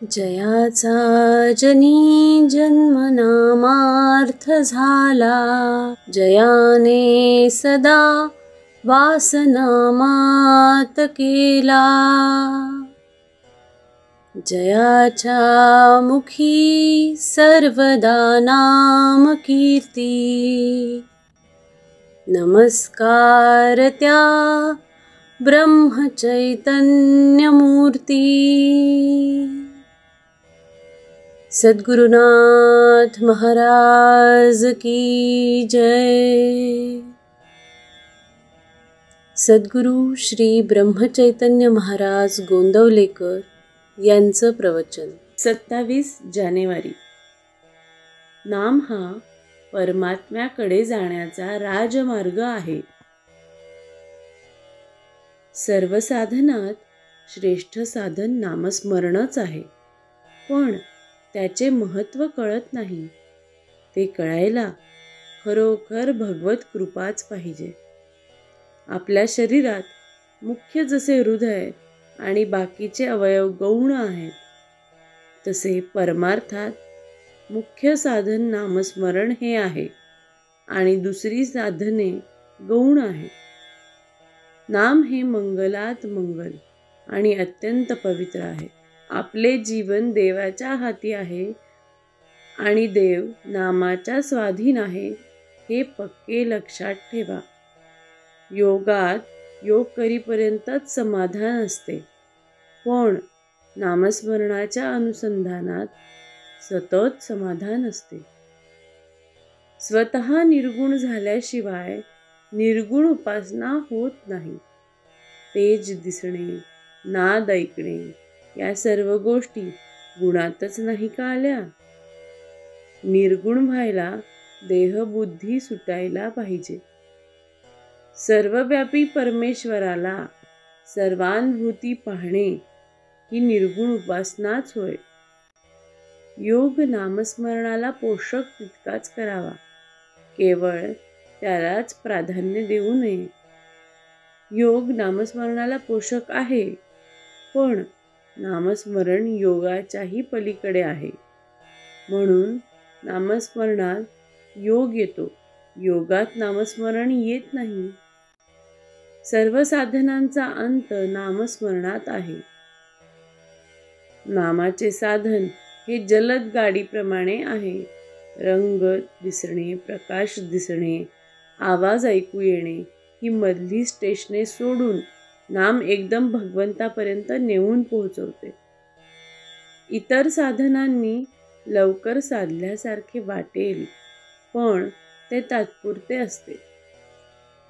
जयाचा जनी जन्मनामार्थ झाला, जयाने सदा वासनामात केला. जयाच्या मुखी सर्वदा नाम कीर्ती, नमस्कार त्या ब्रह्मचैतन्य मूर्ती. सद्गुरुनाथ महाराज की जय. सद्गुरु श्री ब्रह्मचैतन्य महाराज गोंदवलेकर यांचं प्रवचन. 27 जानेवारी. नाम हा परमात्म्याकडे जाण्याचा राजमार्ग आहे. सर्व साधनात श्रेष्ठ साधन नामस्मरणच आहे, पण त्याचे महत्त्व कळत नाही. ते कळायला खरोखर भगवत कृपाच पाहिजे. आपल्या शरीरात मुख्य जसे हृदय आणि बाकीचे अवयव गौण आहेत, तसे परमार्थात मुख्य साधन नामस्मरण हे आहे आणि दुसरी साधने गौण आहेत. नाम हे मंगलात मंगल आणि अत्यंत पवित्र आहे. आपले जीवन देवाच्या हाती आहे आणि देव नामाच्या स्वाधीन आहे, हे पक्के लक्षात ठेवा. योगात योग करीपर्यंतच समाधान असते, पण नामस्मरणाच्या अनुसंधानात सतत समाधान असते. स्वतः निर्गुण झाल्याशिवाय निर्गुण उपासना होत नाही. तेज दिसणे, नाद ऐकणे या सर्व गोष्टी गुणातच नाही का आल्या? निर्गुण व्हायला देहबुद्धी सुटायला पाहिजे. सर्वव्यापी परमेश्वराला सर्वानुभूती पाहणे ही निर्गुण उपासनाच होय. योग नामस्मरणाला पोषक तितकाच करावा, केवळ त्यालाच प्राधान्य देऊ नये. योग नामस्मरणाला पोषक आहे, पण नामस्मरण योगाच्याही पलीकडे आहे. म्हणून नामस्मरणात योग येतो, योगात नामस्मरण येत नाही. सर्व साधनांचा अंत नामस्मरणात आहे. नामाचे साधन हे जलद गाडीप्रमाणे आहे. रंग दिसणे, प्रकाश दिसणे, आवाज ऐकू येणे ही मधली स्टेशने सोडून नाम एकदम भगवंतापर्यंत नेऊन पोहोचवते. इतर साधनांनी लवकर साधल्यासारखे वाटेल, पण ते तात्पुरते असते.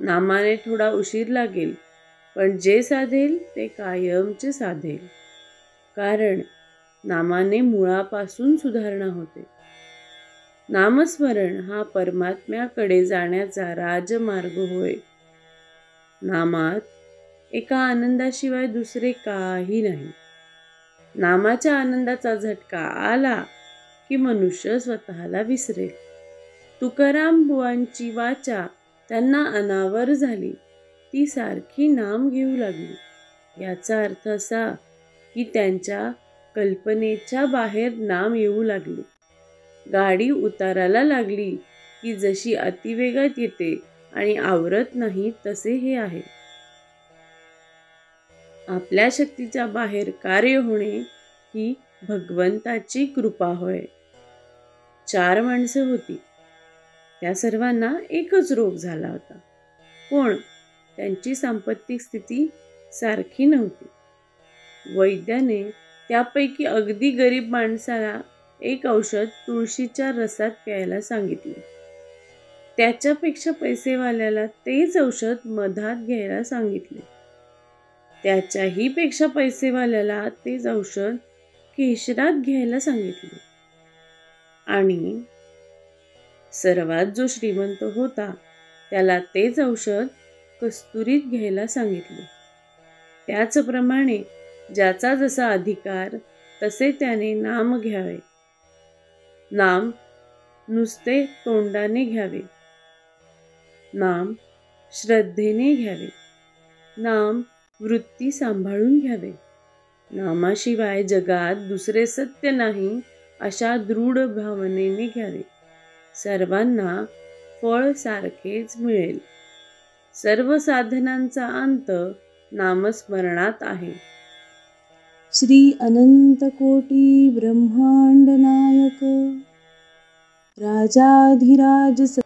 नामाने थोडा उशीर लागेल, पण जे साधेल ते कायमचे साधेल, कारण नामाने मुळापासून सुधारणा होते. नामस्मरण हा परमात्म्याकडे जाण्याचा राजमार्ग होय. नामात एका आनंदाशिवाय दुसरे काही नाही. नामाच्या आनंदाचा झटका आला की मनुष्य स्वतःला विसरेल. तुकाराम बुवांची वाचा त्यांना अनावर झाली. ती सारखी नाम घेऊ लागली. याचा अर्थ असा की त्यांच्या कल्पनेच्या बाहेर नाम येऊ लागले. गाडी उताराला लागली की जशी अतिवेगात येते आणि आवरत नाही, तसे हे आहे. आपल्या शक्तीच्या बाहेर कार्य होणे ही भगवंताची कृपा होय. 4 माणसं होती. त्या सर्वांना एकच रोग झाला होता, पण त्यांची सांपत्तिक स्थिती सारखी नव्हती. वैद्याने त्यापैकी अगदी गरीब माणसाला एक औषध तुळशीच्या रसात प्यायला सांगितले. त्याच्यापेक्षा पैसेवाल्याला तेच औषध मधात घ्यायला सांगितले. त्याच्याही पेक्षा पैसेवाल्याला तेच औषध केशरात घ्यायला सांगितले. आणि सर्वात जो श्रीमंत होता त्याला तेच औषध कस्तुरीत घ्यायला सांगितले. त्याचप्रमाणे ज्याचा जसा अधिकार तसे त्याने नाम घ्यावे. नाम नुसते तोंडाने घ्यावे. नाम श्रद्धेने घ्यावे. नाम वृत्ती सांभाळून घ्यावे. नामाशिवाय जगात दुसरे सत्य नाही अशा दृढ भावनेने घ्यावे. सर्वांना फळ सारखेच मिळेल. सर्व साधनांचा अंत नामस्मरणात आहे. श्री अनंत कोटी ब्रह्मांड नायक राजाधिराज